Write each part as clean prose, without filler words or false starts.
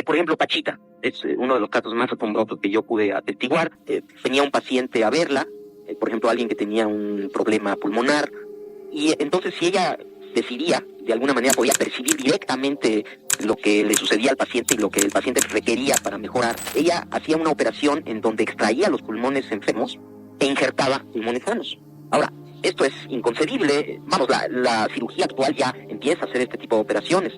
Por ejemplo, Pachita es uno de los casos más asombrosos que yo pude atestiguar. Venía un paciente a verla, por ejemplo, alguien que tenía un problema pulmonar, y entonces si ella decidía, de alguna manera podía percibir directamente lo que le sucedía al paciente y lo que el paciente requería para mejorar. Ella hacía una operación en donde extraía los pulmones enfermos e injertaba pulmones sanos. Ahora, esto es inconcebible. Vamos, la cirugía actual ya empieza a hacer este tipo de operaciones,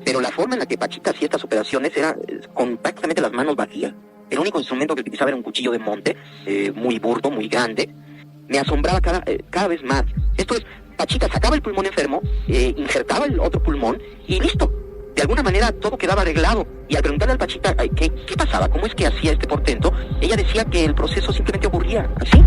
pero la forma en la que Pachita hacía estas operaciones era con prácticamente las manos vacías. El único instrumento que utilizaba era un cuchillo de monte, muy burdo, muy grande. Me asombraba cada vez más. Esto es, Pachita sacaba el pulmón enfermo, injertaba el otro pulmón y listo. De alguna manera todo quedaba arreglado. Y al preguntarle al Pachita ¿qué pasaba? ¿Cómo es que hacía este portento? Ella decía que el proceso simplemente ocurría así.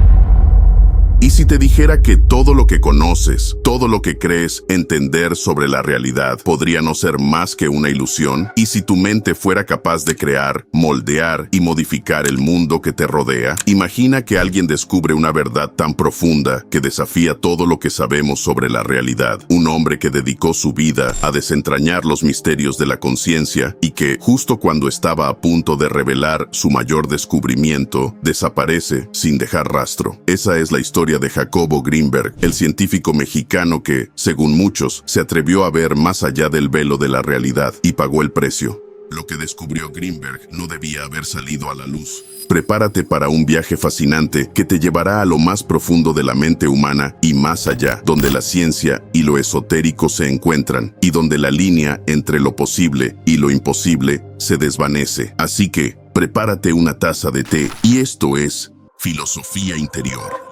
¿Y si te dijera que todo lo que conoces, todo lo que crees entender sobre la realidad podría no ser más que una ilusión? ¿Y si tu mente fuera capaz de crear, moldear y modificar el mundo que te rodea? Imagina que alguien descubre una verdad tan profunda que desafía todo lo que sabemos sobre la realidad. Un hombre que dedicó su vida a desentrañar los misterios de la conciencia y que, justo cuando estaba a punto de revelar su mayor descubrimiento, desaparece sin dejar rastro. Esa es la historia de Jacobo Greenberg, el científico mexicano que, según muchos, se atrevió a ver más allá del velo de la realidad y pagó el precio. Lo que descubrió Greenberg no debía haber salido a la luz. Prepárate para un viaje fascinante que te llevará a lo más profundo de la mente humana y más allá, donde la ciencia y lo esotérico se encuentran y donde la línea entre lo posible y lo imposible se desvanece. Así que, prepárate una taza de té y esto es Filosofía Interior.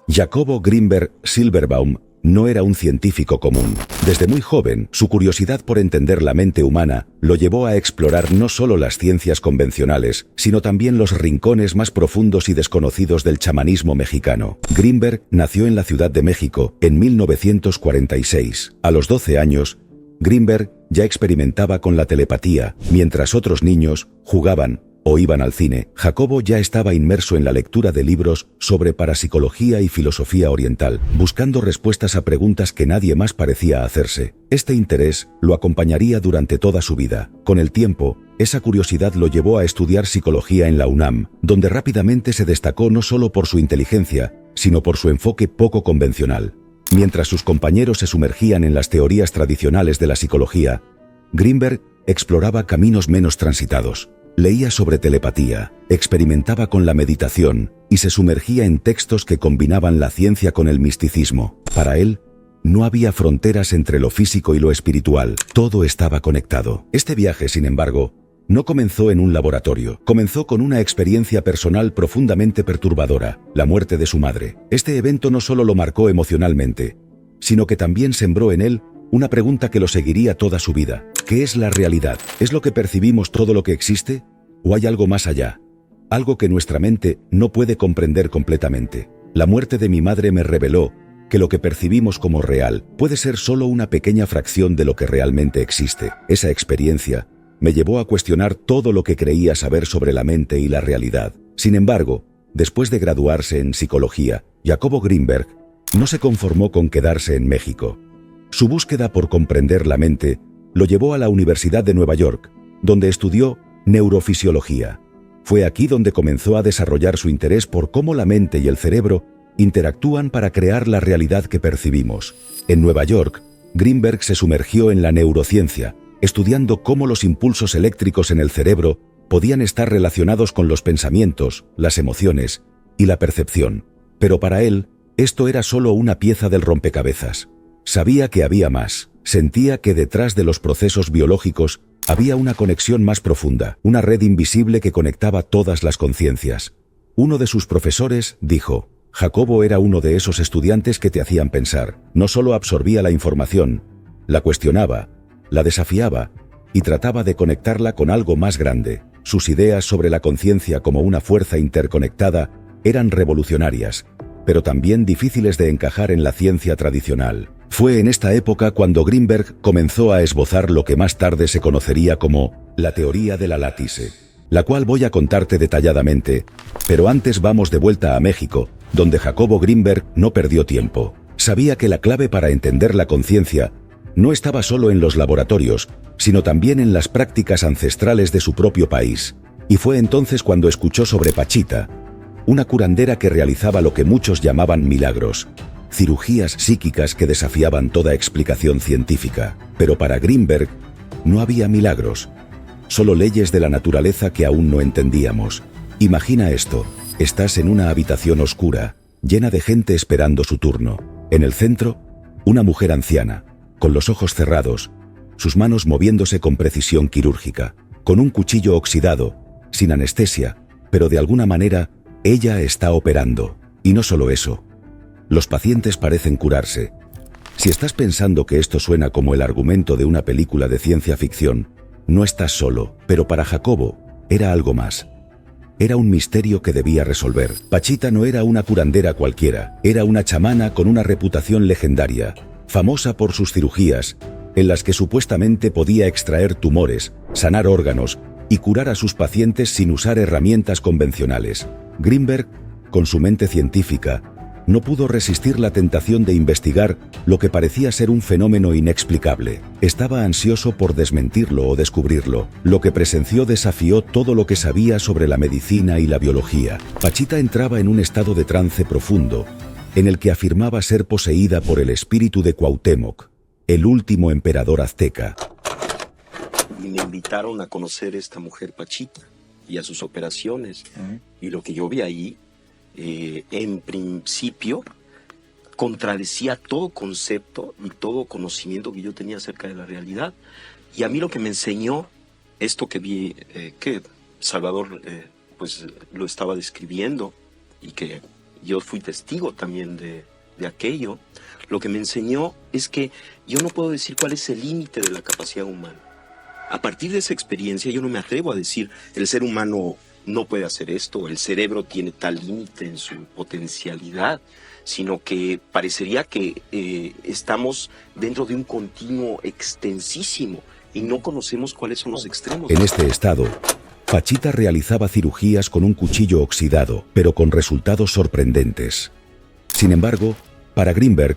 Jacobo Greenberg Silverbaum no era un científico común. Desde muy joven, su curiosidad por entender la mente humana lo llevó a explorar no solo las ciencias convencionales, sino también los rincones más profundos y desconocidos del chamanismo mexicano. Greenberg nació en la Ciudad de México en 1946. A los 12 años, Greenberg ya experimentaba con la telepatía, mientras otros niños jugaban o iban al cine. Jacobo ya estaba inmerso en la lectura de libros sobre parapsicología y filosofía oriental, buscando respuestas a preguntas que nadie más parecía hacerse. Este interés lo acompañaría durante toda su vida. Con el tiempo, esa curiosidad lo llevó a estudiar psicología en la UNAM, donde rápidamente se destacó no solo por su inteligencia, sino por su enfoque poco convencional. Mientras sus compañeros se sumergían en las teorías tradicionales de la psicología, Greenberg exploraba caminos menos transitados. Leía sobre telepatía, experimentaba con la meditación y se sumergía en textos que combinaban la ciencia con el misticismo. Para él, no había fronteras entre lo físico y lo espiritual, todo estaba conectado. Este viaje, sin embargo, no comenzó en un laboratorio, comenzó con una experiencia personal profundamente perturbadora, la muerte de su madre. Este evento no solo lo marcó emocionalmente, sino que también sembró en él una pregunta que lo seguiría toda su vida. ¿Qué es la realidad? ¿Es lo que percibimos todo lo que existe? ¿O hay algo más allá? Algo que nuestra mente no puede comprender completamente. La muerte de mi madre me reveló que lo que percibimos como real puede ser solo una pequeña fracción de lo que realmente existe. Esa experiencia me llevó a cuestionar todo lo que creía saber sobre la mente y la realidad. Sin embargo, después de graduarse en psicología, Jacobo Greenberg no se conformó con quedarse en México. Su búsqueda por comprender la mente lo llevó a la Universidad de Nueva York, donde estudió neurofisiología. Fue aquí donde comenzó a desarrollar su interés por cómo la mente y el cerebro interactúan para crear la realidad que percibimos. En Nueva York, Greenberg se sumergió en la neurociencia, estudiando cómo los impulsos eléctricos en el cerebro podían estar relacionados con los pensamientos, las emociones y la percepción. Pero para él, esto era solo una pieza del rompecabezas. Sabía que había más. Sentía que detrás de los procesos biológicos había una conexión más profunda, una red invisible que conectaba todas las conciencias. Uno de sus profesores dijo: Jacobo era uno de esos estudiantes que te hacían pensar. No solo absorbía la información, la cuestionaba, la desafiaba y trataba de conectarla con algo más grande. Sus ideas sobre la conciencia como una fuerza interconectada eran revolucionarias, pero también difíciles de encajar en la ciencia tradicional. Fue en esta época cuando Greenberg comenzó a esbozar lo que más tarde se conocería como la teoría de la látice, la cual voy a contarte detalladamente, pero antes vamos de vuelta a México, donde Jacobo Greenberg no perdió tiempo. Sabía que la clave para entender la conciencia no estaba solo en los laboratorios, sino también en las prácticas ancestrales de su propio país. Y fue entonces cuando escuchó sobre Pachita, una curandera que realizaba lo que muchos llamaban milagros, cirugías psíquicas que desafiaban toda explicación científica. Pero para Greenberg no había milagros, solo leyes de la naturaleza que aún no entendíamos. Imagina esto, estás en una habitación oscura, llena de gente esperando su turno. En el centro, una mujer anciana, con los ojos cerrados, sus manos moviéndose con precisión quirúrgica, con un cuchillo oxidado, sin anestesia, pero de alguna manera, ella está operando. Y no solo eso, los pacientes parecen curarse. Si estás pensando que esto suena como el argumento de una película de ciencia ficción, no estás solo, pero para Jacobo, era algo más. Era un misterio que debía resolver. Pachita no era una curandera cualquiera, era una chamana con una reputación legendaria, famosa por sus cirugías, en las que supuestamente podía extraer tumores, sanar órganos y curar a sus pacientes sin usar herramientas convencionales. Greenberg, con su mente científica, no pudo resistir la tentación de investigar lo que parecía ser un fenómeno inexplicable. Estaba ansioso por desmentirlo o descubrirlo. Lo que presenció desafió todo lo que sabía sobre la medicina y la biología. Pachita entraba en un estado de trance profundo, en el que afirmaba ser poseída por el espíritu de Cuauhtémoc, el último emperador azteca. Y me invitaron a conocer a esta mujer Pachita y a sus operaciones. Y lo que yo vi ahí, en principio, contradecía todo concepto y todo conocimiento que yo tenía acerca de la realidad. Y a mí lo que me enseñó, esto que vi, que Salvador pues lo estaba describiendo y que yo fui testigo también de aquello, lo que me enseñó es que yo no puedo decir cuál es el límite de la capacidad humana. A partir de esa experiencia yo no me atrevo a decir el ser humano no puede hacer esto, el cerebro tiene tal límite en su potencialidad, sino que parecería que estamos dentro de un continuo extensísimo y no conocemos cuáles son los extremos. En este estado, Pachita realizaba cirugías con un cuchillo oxidado, pero con resultados sorprendentes. Sin embargo, para Greenberg,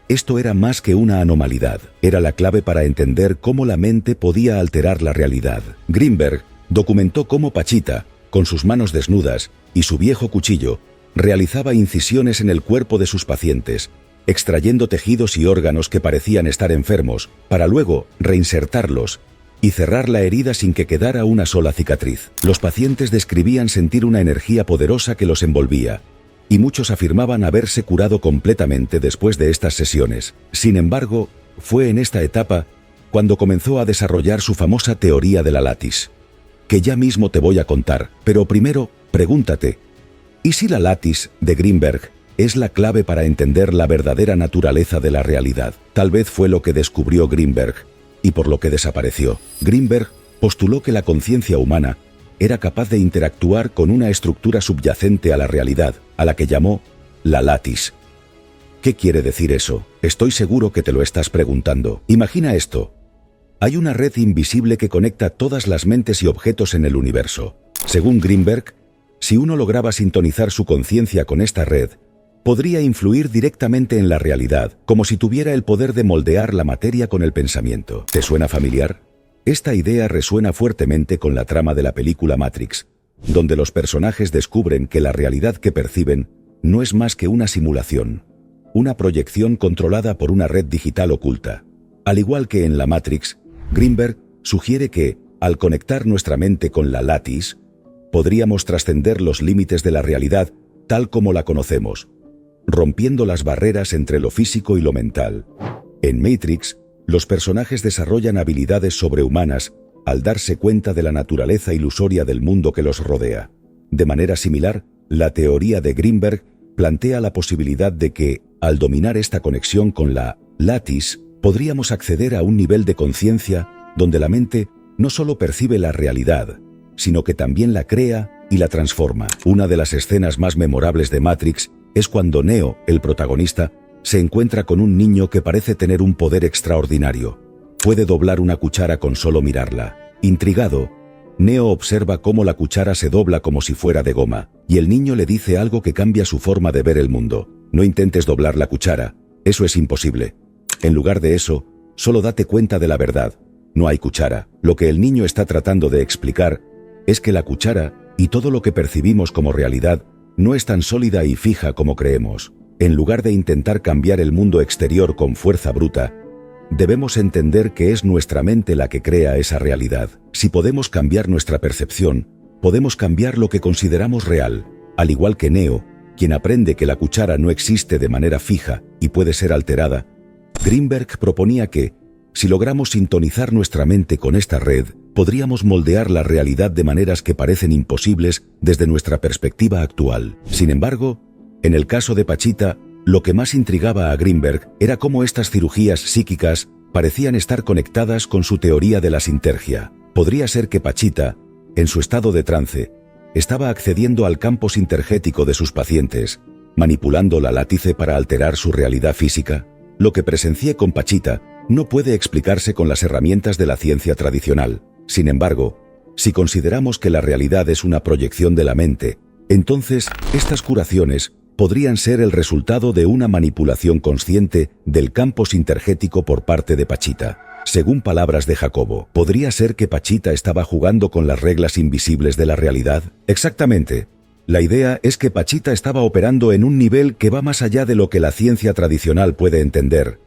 esto era más que una anomalidad, era la clave para entender cómo la mente podía alterar la realidad. Greenberg documentó cómo Pachita, con sus manos desnudas y su viejo cuchillo, realizaba incisiones en el cuerpo de sus pacientes, extrayendo tejidos y órganos que parecían estar enfermos, para luego reinsertarlos y cerrar la herida sin que quedara una sola cicatriz. Los pacientes describían sentir una energía poderosa que los envolvía, y muchos afirmaban haberse curado completamente después de estas sesiones. Sin embargo, fue en esta etapa cuando comenzó a desarrollar su famosa teoría de la latis, que ya mismo te voy a contar, pero primero, pregúntate, ¿y si la latis de Greenberg es la clave para entender la verdadera naturaleza de la realidad? Tal vez fue lo que descubrió Greenberg, y por lo que desapareció. Greenberg postuló que la conciencia humana era capaz de interactuar con una estructura subyacente a la realidad, a la que llamó la latis. ¿Qué quiere decir eso? Estoy seguro que te lo estás preguntando. Imagina esto. Hay una red invisible que conecta todas las mentes y objetos en el universo. Según Greenberg, si uno lograba sintonizar su conciencia con esta red, podría influir directamente en la realidad, como si tuviera el poder de moldear la materia con el pensamiento. ¿Te suena familiar? Esta idea resuena fuertemente con la trama de la película Matrix, donde los personajes descubren que la realidad que perciben no es más que una simulación, una proyección controlada por una red digital oculta. Al igual que en la Matrix, Greenberg sugiere que, al conectar nuestra mente con la latis, podríamos trascender los límites de la realidad tal como la conocemos, rompiendo las barreras entre lo físico y lo mental. En Matrix, los personajes desarrollan habilidades sobrehumanas al darse cuenta de la naturaleza ilusoria del mundo que los rodea. De manera similar, la teoría de Greenberg plantea la posibilidad de que, al dominar esta conexión con la latis, podríamos acceder a un nivel de conciencia donde la mente no solo percibe la realidad, sino que también la crea y la transforma. Una de las escenas más memorables de Matrix es cuando Neo, el protagonista, se encuentra con un niño que parece tener un poder extraordinario. Puede doblar una cuchara con solo mirarla. Intrigado, Neo observa cómo la cuchara se dobla como si fuera de goma, y el niño le dice algo que cambia su forma de ver el mundo. No intentes doblar la cuchara, eso es imposible. En lugar de eso, solo date cuenta de la verdad. No hay cuchara. Lo que el niño está tratando de explicar es que la cuchara y todo lo que percibimos como realidad no es tan sólida y fija como creemos. En lugar de intentar cambiar el mundo exterior con fuerza bruta, debemos entender que es nuestra mente la que crea esa realidad. Si podemos cambiar nuestra percepción, podemos cambiar lo que consideramos real. Al igual que Neo, quien aprende que la cuchara no existe de manera fija y puede ser alterada, Greenberg proponía que, si logramos sintonizar nuestra mente con esta red, podríamos moldear la realidad de maneras que parecen imposibles desde nuestra perspectiva actual. Sin embargo, en el caso de Pachita, lo que más intrigaba a Greenberg era cómo estas cirugías psíquicas parecían estar conectadas con su teoría de la sintergia. Podría ser que Pachita, en su estado de trance, estaba accediendo al campo sintergético de sus pacientes, manipulando la látice para alterar su realidad física. Lo que presencié con Pachita no puede explicarse con las herramientas de la ciencia tradicional. Sin embargo, si consideramos que la realidad es una proyección de la mente, entonces estas curaciones podrían ser el resultado de una manipulación consciente del campo sintergético por parte de Pachita. Según palabras de Jacobo, ¿podría ser que Pachita estaba jugando con las reglas invisibles de la realidad? Exactamente. La idea es que Pachita estaba operando en un nivel que va más allá de lo que la ciencia tradicional puede entender.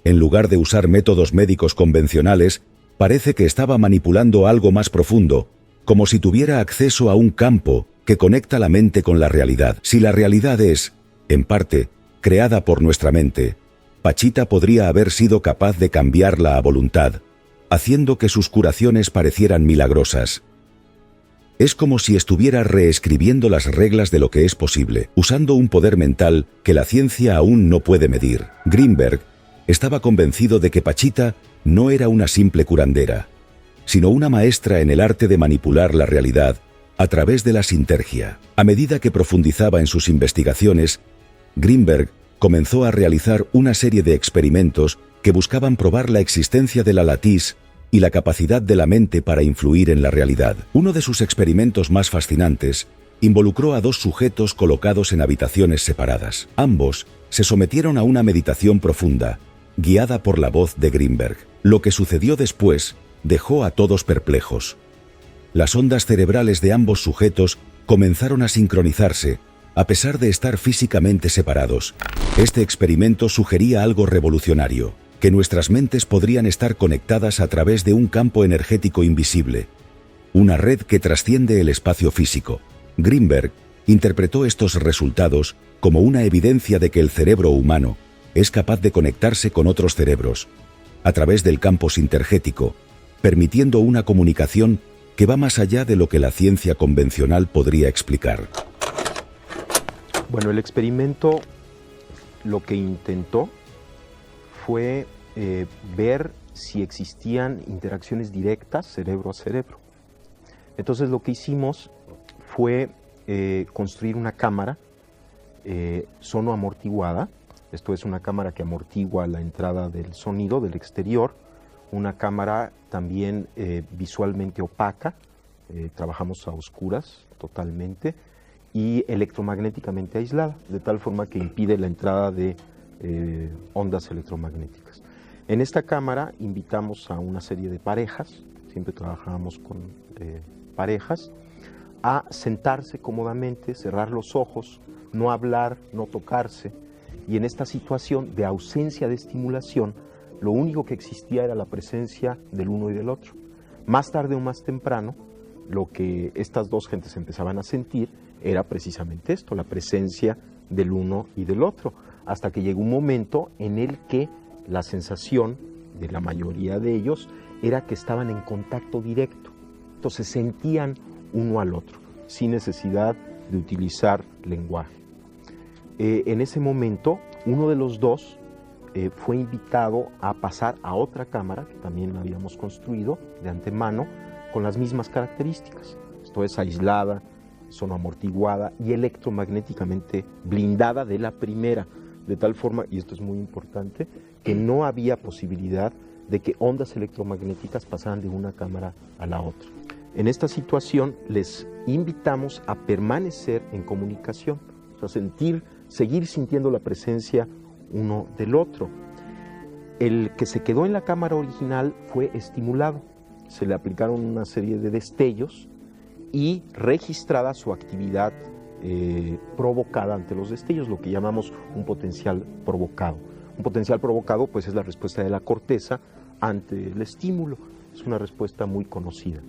En lugar de usar métodos médicos convencionales, parece que estaba manipulando algo más profundo, como si tuviera acceso a un campo que conecta la mente con la realidad. Si la realidad es, en parte, creada por nuestra mente, Pachita podría haber sido capaz de cambiarla a voluntad, haciendo que sus curaciones parecieran milagrosas. Es como si estuviera reescribiendo las reglas de lo que es posible, usando un poder mental que la ciencia aún no puede medir. Greenberg estaba convencido de que Pachita no era una simple curandera, sino una maestra en el arte de manipular la realidad a través de la sintergia. A medida que profundizaba en sus investigaciones, Greenberg comenzó a realizar una serie de experimentos que buscaban probar la existencia de la latiz y la capacidad de la mente para influir en la realidad. Uno de sus experimentos más fascinantes involucró a dos sujetos colocados en habitaciones separadas. Ambos se sometieron a una meditación profunda, guiada por la voz de Greenberg. Lo que sucedió después dejó a todos perplejos. Las ondas cerebrales de ambos sujetos comenzaron a sincronizarse, a pesar de estar físicamente separados. Este experimento sugería algo revolucionario, que nuestras mentes podrían estar conectadas a través de un campo energético invisible, una red que trasciende el espacio físico. Greenberg interpretó estos resultados como una evidencia de que el cerebro humano es capaz de conectarse con otros cerebros, a través del campo sintergético, permitiendo una comunicación que va más allá de lo que la ciencia convencional podría explicar. Bueno, el experimento lo que intentó fue ver si existían interacciones directas cerebro a cerebro. Entonces lo que hicimos fue construir una cámara sonoamortiguada. Esto es una cámara que amortigua la entrada del sonido del exterior, una cámara también visualmente opaca, trabajamos a oscuras totalmente, y electromagnéticamente aislada, de tal forma que impide la entrada de ondas electromagnéticas. En esta cámara invitamos a una serie de parejas, siempre trabajamos con parejas, a sentarse cómodamente, cerrar los ojos, no hablar, no tocarse, y en esta situación de ausencia de estimulación, lo único que existía era la presencia del uno y del otro. Más tarde o más temprano, lo que estas dos gentes empezaban a sentir era precisamente esto, la presencia del uno y del otro, hasta que llegó un momento en el que la sensación de la mayoría de ellos era que estaban en contacto directo. Entonces sentían uno al otro, sin necesidad de utilizar lenguaje. En ese momento, uno de los dos fue invitado a pasar a otra cámara, que también habíamos construido de antemano, con las mismas características. Esto es aislada, sonoamortiguada y electromagnéticamente blindada de la primera, de tal forma, y esto es muy importante, que no había posibilidad de que ondas electromagnéticas pasaran de una cámara a la otra. En esta situación les invitamos a permanecer en comunicación, o sea, seguir sintiendo la presencia uno del otro. El que se quedó en la cámara original fue estimulado. Se le aplicaron una serie de destellos y registrada su actividad provocada ante los destellos, lo que llamamos un potencial provocado. Un potencial provocado pues es la respuesta de la corteza ante el estímulo. Es una respuesta muy conocida.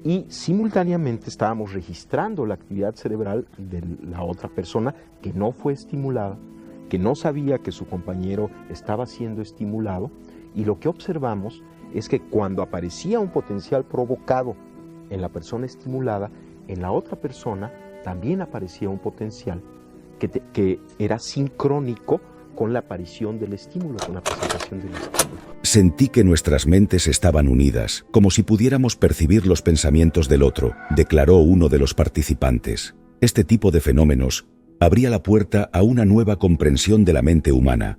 Y simultáneamente estábamos registrando la actividad cerebral de la otra persona que no fue estimulada, que no sabía que su compañero estaba siendo estimulado, y lo que observamos es que cuando aparecía un potencial provocado en la persona estimulada, en la otra persona también aparecía un potencial que era sincrónico con la aparición del estímulo, con la presentación del estímulo. Sentí que nuestras mentes estaban unidas, como si pudiéramos percibir los pensamientos del otro, declaró uno de los participantes. Este tipo de fenómenos abría la puerta a una nueva comprensión de la mente humana,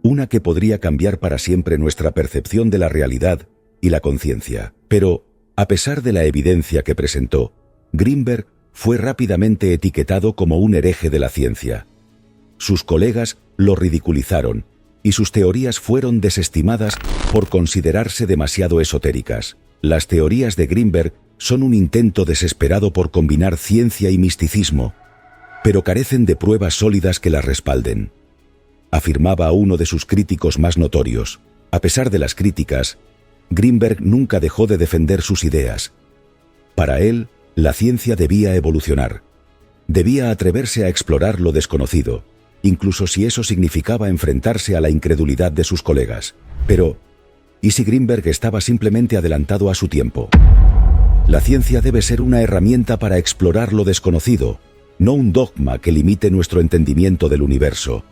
una que podría cambiar para siempre nuestra percepción de la realidad y la conciencia. Pero, a pesar de la evidencia que presentó, Grimberg fue rápidamente etiquetado como un hereje de la ciencia. Sus colegas lo ridiculizaron y sus teorías fueron desestimadas por considerarse demasiado esotéricas. Las teorías de Grimberg son un intento desesperado por combinar ciencia y misticismo, pero carecen de pruebas sólidas que las respalden, afirmaba uno de sus críticos más notorios. A pesar de las críticas, Grimberg nunca dejó de defender sus ideas. Para él, la ciencia debía evolucionar. Debía atreverse a explorar lo desconocido, incluso si eso significaba enfrentarse a la incredulidad de sus colegas. Pero, ¿y si Grimberg estaba simplemente adelantado a su tiempo? La ciencia debe ser una herramienta para explorar lo desconocido, no un dogma que limite nuestro entendimiento del universo,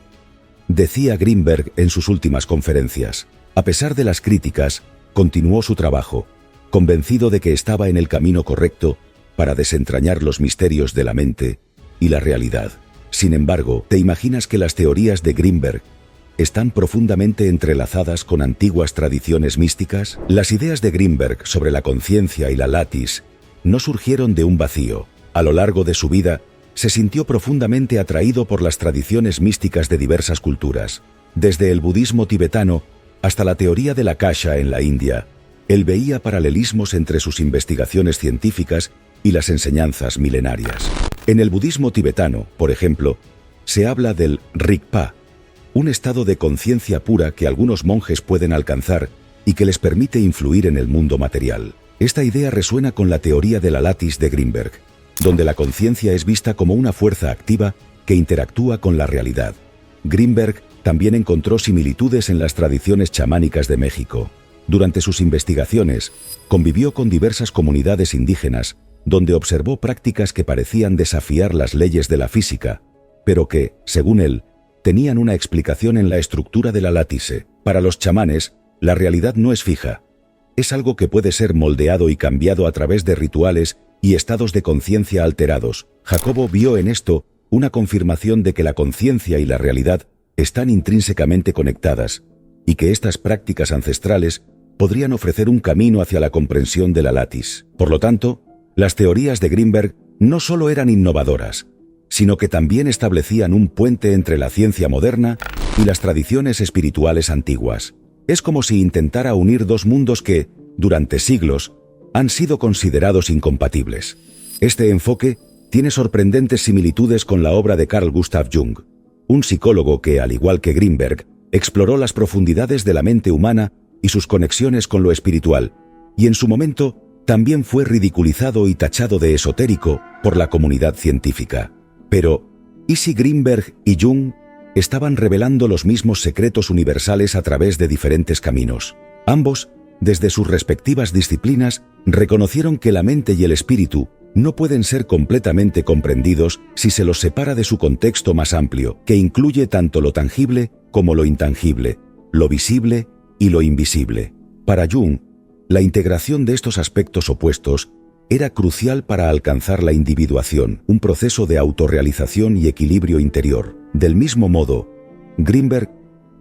decía Grimberg en sus últimas conferencias. A pesar de las críticas, continuó su trabajo, convencido de que estaba en el camino correcto para desentrañar los misterios de la mente y la realidad. Sin embargo, ¿te imaginas que las teorías de Grimberg están profundamente entrelazadas con antiguas tradiciones místicas? Las ideas de Grimberg sobre la conciencia y la latis no surgieron de un vacío. A lo largo de su vida, se sintió profundamente atraído por las tradiciones místicas de diversas culturas. Desde el budismo tibetano hasta la teoría del Akasha en la India, él veía paralelismos entre sus investigaciones científicas y las enseñanzas milenarias. En el budismo tibetano, por ejemplo, se habla del Rigpa, un estado de conciencia pura que algunos monjes pueden alcanzar y que les permite influir en el mundo material. Esta idea resuena con la teoría de la latis de Grimberg, donde la conciencia es vista como una fuerza activa que interactúa con la realidad. Grimberg también encontró similitudes en las tradiciones chamánicas de México. Durante sus investigaciones, convivió con diversas comunidades indígenas, donde observó prácticas que parecían desafiar las leyes de la física, pero que, según él, tenían una explicación en la estructura de la látice. Para los chamanes, la realidad no es fija. Es algo que puede ser moldeado y cambiado a través de rituales y estados de conciencia alterados. Jacobo vio en esto una confirmación de que la conciencia y la realidad están intrínsecamente conectadas, y que estas prácticas ancestrales podrían ofrecer un camino hacia la comprensión de la latis. Por lo tanto, las teorías de Grimberg no solo eran innovadoras, sino que también establecían un puente entre la ciencia moderna y las tradiciones espirituales antiguas. Es como si intentara unir dos mundos que, durante siglos, han sido considerados incompatibles. Este enfoque tiene sorprendentes similitudes con la obra de Carl Gustav Jung, un psicólogo que, al igual que Grimberg, exploró las profundidades de la mente humana y sus conexiones con lo espiritual, y en su momento también fue ridiculizado y tachado de esotérico por la comunidad científica. Pero, ¿y si Grimberg y Jung estaban revelando los mismos secretos universales a través de diferentes caminos? Ambos, desde sus respectivas disciplinas, reconocieron que la mente y el espíritu no pueden ser completamente comprendidos si se los separa de su contexto más amplio, que incluye tanto lo tangible como lo intangible, lo visible y lo invisible. Para Jung, la integración de estos aspectos opuestos era crucial para alcanzar la individuación, un proceso de autorrealización y equilibrio interior. Del mismo modo, Grimberg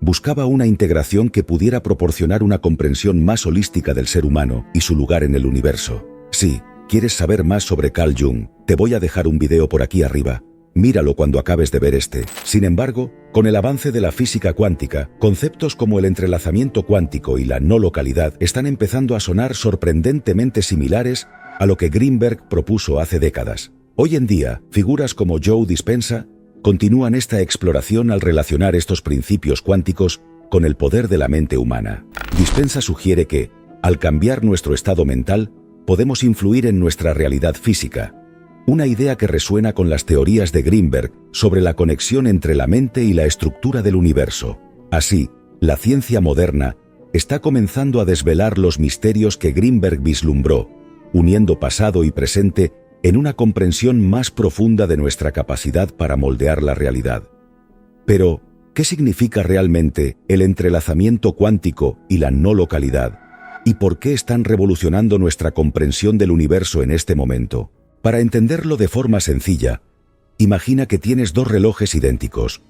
buscaba una integración que pudiera proporcionar una comprensión más holística del ser humano y su lugar en el universo. Si quieres saber más sobre Carl Jung, te voy a dejar un video por aquí arriba. Míralo cuando acabes de ver este. Sin embargo, con el avance de la física cuántica, conceptos como el entrelazamiento cuántico y la no localidad están empezando a sonar sorprendentemente similares a lo que Greenberg propuso hace décadas. Hoy en día, figuras como Joe Dispenza continúan esta exploración al relacionar estos principios cuánticos con el poder de la mente humana. Dispenza sugiere que, al cambiar nuestro estado mental, podemos influir en nuestra realidad física, una idea que resuena con las teorías de Greenberg sobre la conexión entre la mente y la estructura del universo. Así, la ciencia moderna está comenzando a desvelar los misterios que Greenberg vislumbró, uniendo pasado y presente en una comprensión más profunda de nuestra capacidad para moldear la realidad. Pero, ¿qué significa realmente el entrelazamiento cuántico y la no localidad? ¿Y por qué están revolucionando nuestra comprensión del universo en este momento? Para entenderlo de forma sencilla, imagina que tienes dos relojes idénticos,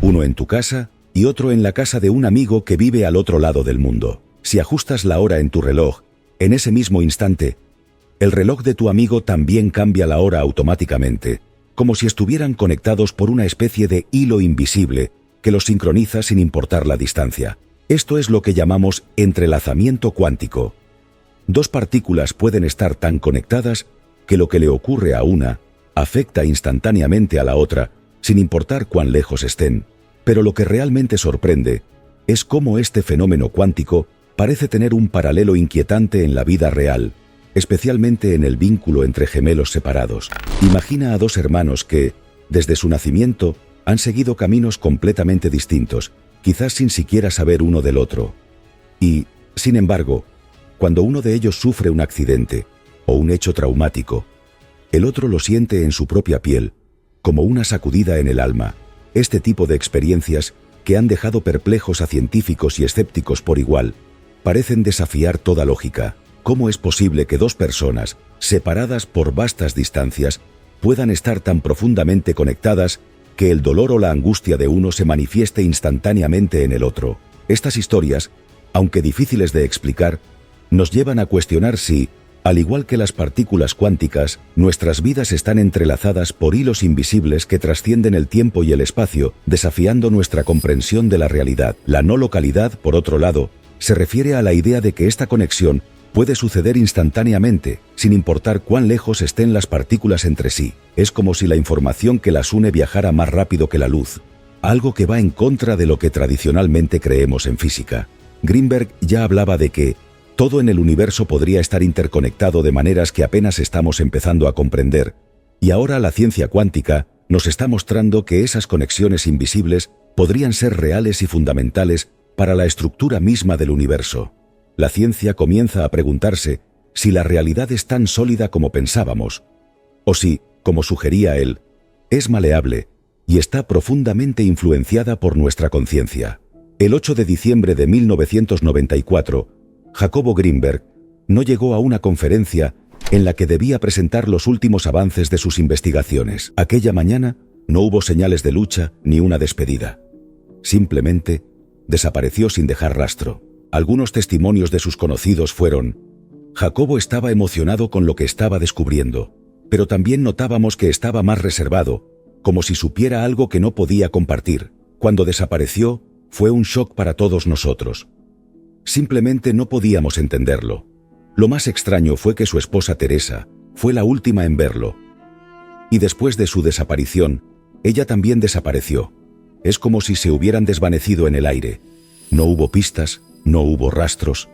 uno en tu casa y otro en la casa de un amigo que vive al otro lado del mundo. Si ajustas la hora en tu reloj, en ese mismo instante, el reloj de tu amigo también cambia la hora automáticamente, como si estuvieran conectados por una especie de hilo invisible que los sincroniza sin importar la distancia. Esto es lo que llamamos entrelazamiento cuántico. Dos partículas pueden estar tan conectadas que lo que le ocurre a una afecta instantáneamente a la otra, sin importar cuán lejos estén. Pero lo que realmente sorprende es cómo este fenómeno cuántico parece tener un paralelo inquietante en la vida real, especialmente en el vínculo entre gemelos separados. Imagina a dos hermanos que, desde su nacimiento, han seguido caminos completamente distintos, quizás sin siquiera saber uno del otro. Y, sin embargo, cuando uno de ellos sufre un accidente o un hecho traumático, el otro lo siente en su propia piel, como una sacudida en el alma. Este tipo de experiencias, que han dejado perplejos a científicos y escépticos por igual, parecen desafiar toda lógica. ¿Cómo es posible que dos personas, separadas por vastas distancias, puedan estar tan profundamente conectadas que el dolor o la angustia de uno se manifieste instantáneamente en el otro? Estas historias, aunque difíciles de explicar, nos llevan a cuestionar si, al igual que las partículas cuánticas, nuestras vidas están entrelazadas por hilos invisibles que trascienden el tiempo y el espacio, desafiando nuestra comprensión de la realidad. La no localidad, por otro lado, se refiere a la idea de que esta conexión puede suceder instantáneamente, sin importar cuán lejos estén las partículas entre sí. Es como si la información que las une viajara más rápido que la luz, algo que va en contra de lo que tradicionalmente creemos en física. Greenberg ya hablaba de que todo en el universo podría estar interconectado de maneras que apenas estamos empezando a comprender, y ahora la ciencia cuántica nos está mostrando que esas conexiones invisibles podrían ser reales y fundamentales para la estructura misma del universo. La ciencia comienza a preguntarse si la realidad es tan sólida como pensábamos, o si, como sugería él, es maleable y está profundamente influenciada por nuestra conciencia. El 8 de diciembre de 1994, Jacobo Greenberg no llegó a una conferencia en la que debía presentar los últimos avances de sus investigaciones. Aquella mañana no hubo señales de lucha ni una despedida. Simplemente desapareció sin dejar rastro. Algunos testimonios de sus conocidos fueron: Jacobo estaba emocionado con lo que estaba descubriendo, pero también notábamos que estaba más reservado, como si supiera algo que no podía compartir. Cuando desapareció, fue un shock para todos nosotros. Simplemente no podíamos entenderlo. Lo más extraño fue que su esposa Teresa fue la última en verlo. Y después de su desaparición, ella también desapareció. Es como si se hubieran desvanecido en el aire. No hubo pistas, no hubo rastros,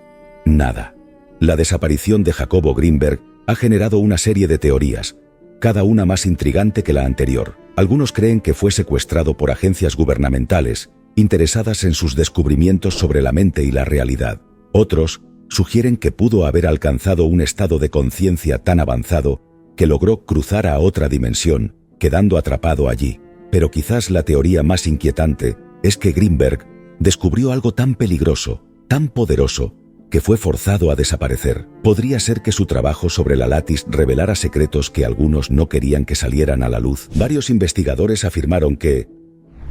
nada. La desaparición de Jacobo Greenberg ha generado una serie de teorías, cada una más intrigante que la anterior. Algunos creen que fue secuestrado por agencias gubernamentales, interesadas en sus descubrimientos sobre la mente y la realidad. Otros sugieren que pudo haber alcanzado un estado de conciencia tan avanzado que logró cruzar a otra dimensión, quedando atrapado allí. Pero quizás la teoría más inquietante es que Greenberg descubrió algo tan peligroso, tan poderoso, que fue forzado a desaparecer. Podría ser que su trabajo sobre la látiz revelara secretos que algunos no querían que salieran a la luz. Varios investigadores afirmaron que,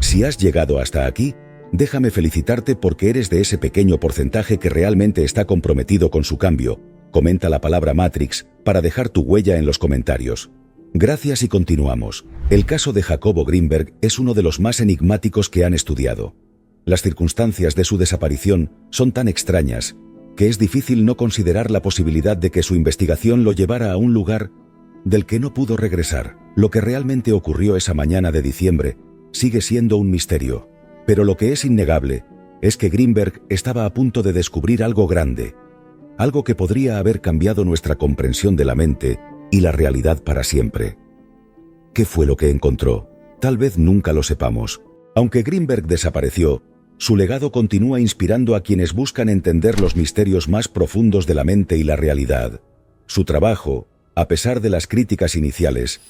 si has llegado hasta aquí, déjame felicitarte porque eres de ese pequeño porcentaje que realmente está comprometido con su cambio. Comenta la palabra Matrix para dejar tu huella en los comentarios. Gracias y continuamos. El caso de Jacobo Greenberg es uno de los más enigmáticos que han estudiado. Las circunstancias de su desaparición son tan extrañas que es difícil no considerar la posibilidad de que su investigación lo llevara a un lugar del que no pudo regresar. Lo que realmente ocurrió esa mañana de diciembre sigue siendo un misterio, pero lo que es innegable es que Greenberg estaba a punto de descubrir algo grande, algo que podría haber cambiado nuestra comprensión de la mente y la realidad para siempre. ¿Qué fue lo que encontró? Tal vez nunca lo sepamos. Aunque Greenberg desapareció, su legado continúa inspirando a quienes buscan entender los misterios más profundos de la mente y la realidad. Su trabajo, a pesar de las críticas iniciales,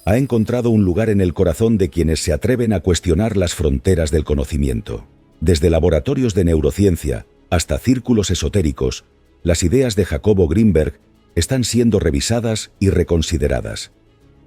ha encontrado un lugar en el corazón de quienes se atreven a cuestionar las fronteras del conocimiento. Desde laboratorios de neurociencia hasta círculos esotéricos, las ideas de Jacobo Greenberg están siendo revisadas y reconsideradas.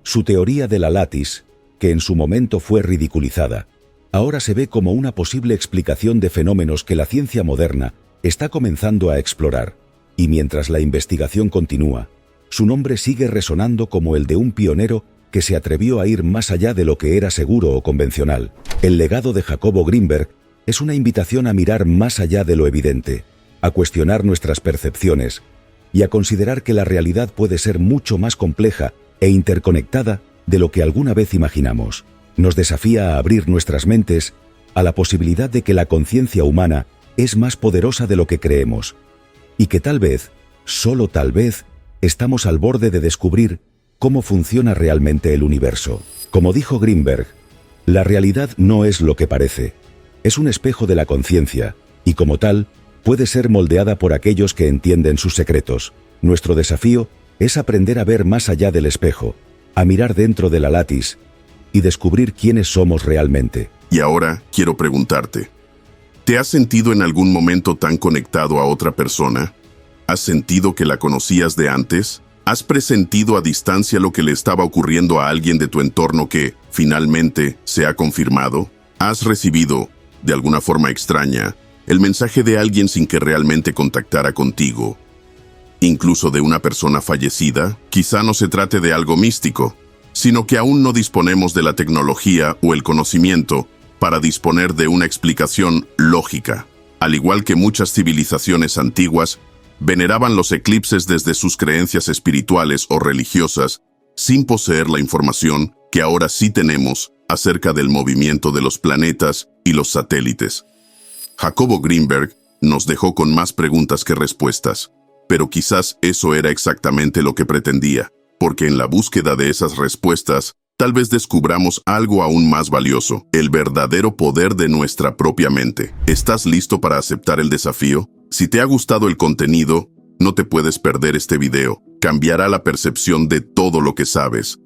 Su teoría de la latis, que en su momento fue ridiculizada, ahora se ve como una posible explicación de fenómenos que la ciencia moderna está comenzando a explorar, y mientras la investigación continúa, su nombre sigue resonando como el de un pionero que se atrevió a ir más allá de lo que era seguro o convencional. El legado de Jacobo Greenberg es una invitación a mirar más allá de lo evidente, a cuestionar nuestras percepciones y a considerar que la realidad puede ser mucho más compleja e interconectada de lo que alguna vez imaginamos. Nos desafía a abrir nuestras mentes a la posibilidad de que la conciencia humana es más poderosa de lo que creemos y que tal vez, solo tal vez, estamos al borde de descubrir cómo funciona realmente el universo. Como dijo Greenberg, la realidad no es lo que parece, es un espejo de la conciencia y como tal puede ser moldeada por aquellos que entienden sus secretos. Nuestro desafío es aprender a ver más allá del espejo, a mirar dentro de la latis y descubrir quiénes somos realmente. Y ahora quiero preguntarte, ¿te has sentido en algún momento tan conectado a otra persona? ¿Has sentido que la conocías de antes? ¿Has presentido a distancia lo que le estaba ocurriendo a alguien de tu entorno que, finalmente, se ha confirmado? ¿Has recibido, de alguna forma extraña, el mensaje de alguien sin que realmente contactara contigo? Incluso de una persona fallecida. Quizá no se trate de algo místico, sino que aún no disponemos de la tecnología o el conocimiento para disponer de una explicación lógica. Al igual que muchas civilizaciones antiguas, veneraban los eclipses desde sus creencias espirituales o religiosas, sin poseer la información que ahora sí tenemos acerca del movimiento de los planetas y los satélites. Jacobo Greenberg nos dejó con más preguntas que respuestas, pero quizás eso era exactamente lo que pretendía, porque en la búsqueda de esas respuestas, tal vez descubramos algo aún más valioso, el verdadero poder de nuestra propia mente. ¿Estás listo para aceptar el desafío? Si te ha gustado el contenido, no te puedes perder este video. Cambiará la percepción de todo lo que sabes.